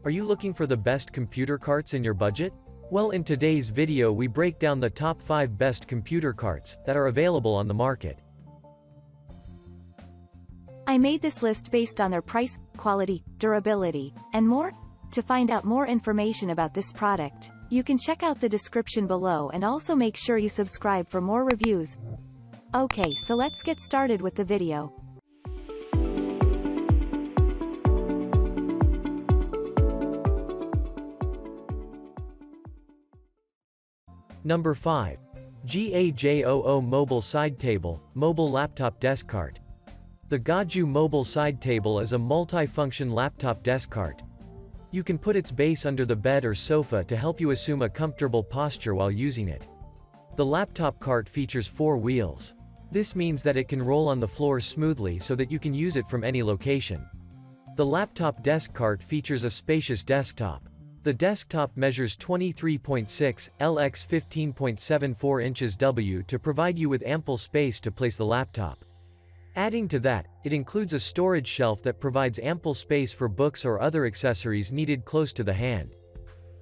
Are you looking for the best computer carts in your budget? Well, in today's video we break down the top 5 best computer carts that are available on the market. I made this list based on their price, quality, durability, and more. To find out more information about this product, you can check out the description below and also make sure you subscribe for more reviews. Okay, so let's get started with the video. Number 5. GAJOO Mobile Side Table, Mobile Laptop Desk Cart. The Gaju Mobile Side Table is a multi-function laptop desk cart. You can put its base under the bed or sofa to help you assume a comfortable posture while using it. The laptop cart features 4 wheels. This means that it can roll on the floor smoothly so that you can use it from any location. The laptop desk cart features a spacious desktop. The desktop measures 23.6 x 15.74 inches W to provide you with ample space to place the laptop. Adding to that, it includes a storage shelf that provides ample space for books or other accessories needed close to the hand.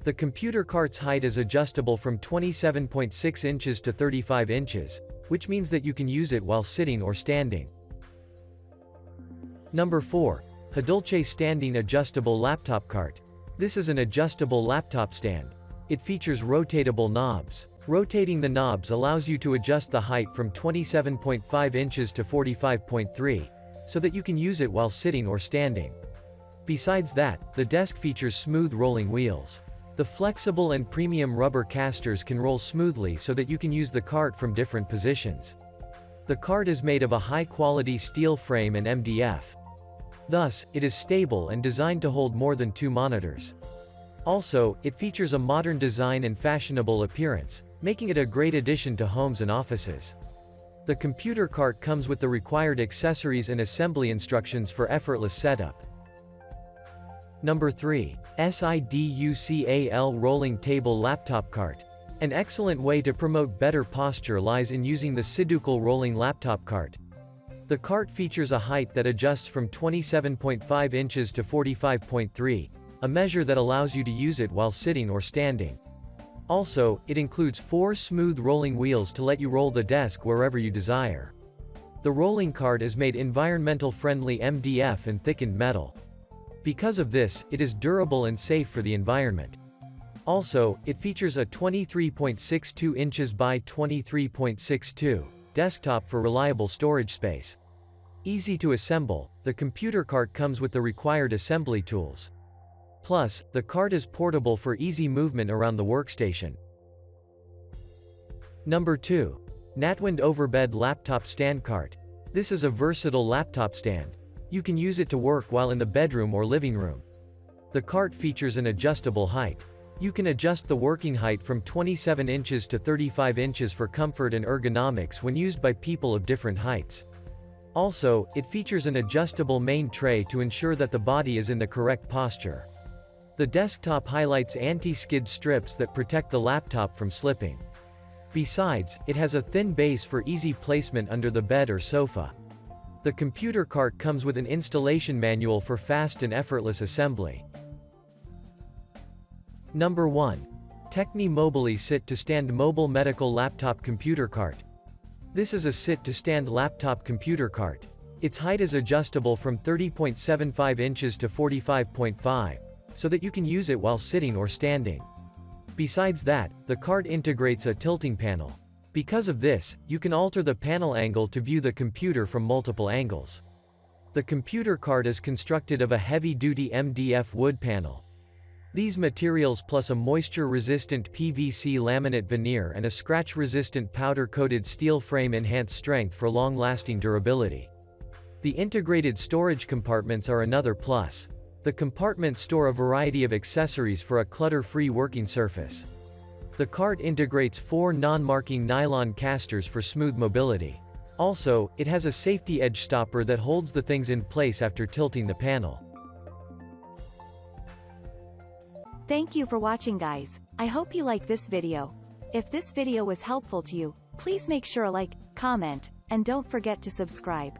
The computer cart's height is adjustable from 27.6 inches to 35 inches, which means that you can use it while sitting or standing. Number 4. Padulce Standing Adjustable Laptop Cart. This is an adjustable laptop stand. It features rotatable knobs. Rotating the knobs allows you to adjust the height from 27.5 inches to 45.3, so that you can use it while sitting or standing. Besides that, the desk features smooth rolling wheels. The flexible and premium rubber casters can roll smoothly so that you can use the cart from different positions. The cart is made of a high-quality steel frame and MDF. Thus, it is stable and designed to hold more than 2 monitors. Also, it features a modern design and fashionable appearance, making it a great addition to homes and offices. The computer cart comes with the required accessories and assembly instructions for effortless setup. Number 3. SIDUCAL Rolling Table Laptop Cart. An excellent way to promote better posture lies in using the Siducal Rolling Laptop Cart. The cart features a height that adjusts from 27.5 inches to 45.3, a measure that allows you to use it while sitting or standing. Also, it includes 4 smooth rolling wheels to let you roll the desk wherever you desire. The rolling cart is made environmental-friendly MDF and thickened metal. Because of this, it is durable and safe for the environment. Also, it features a 23.62 inches by 23.62 desktop for reliable storage space. Easy to assemble, the computer cart comes with the required assembly tools. Plus, the cart is portable for easy movement around the workstation. Number 2. Natwind Overbed Laptop Stand Cart. This is a versatile laptop stand. You can use it to work while in the bedroom or living room. The cart features an adjustable height. You can adjust the working height from 27 inches to 35 inches for comfort and ergonomics when used by people of different heights. Also, it features an adjustable main tray to ensure that the body is in the correct posture. The desktop highlights anti-skid strips that protect the laptop from slipping. Besides, it has a thin base for easy placement under the bed or sofa. The computer cart comes with an installation manual for fast and effortless assembly. Number 1. Techni Mobili Sit-to-Stand Mobile Medical Laptop Computer Cart. This is a sit-to-stand laptop computer cart. Its height is adjustable from 30.75 inches to 45.5, so that you can use it while sitting or standing. Besides that, the cart integrates a tilting panel. Because of this, you can alter the panel angle to view the computer from multiple angles. The computer cart is constructed of a heavy-duty MDF wood panel. These materials plus a moisture-resistant PVC laminate veneer and a scratch-resistant powder-coated steel frame enhance strength for long-lasting durability. The integrated storage compartments are another plus. The compartments store a variety of accessories for a clutter-free working surface. The cart integrates 4 non-marking nylon casters for smooth mobility. Also, it has a safety edge stopper that holds the things in place after tilting the panel. Thank you for watching, guys. I hope you like this video. If this video was helpful to you, please make sure to like, comment, and don't forget to subscribe.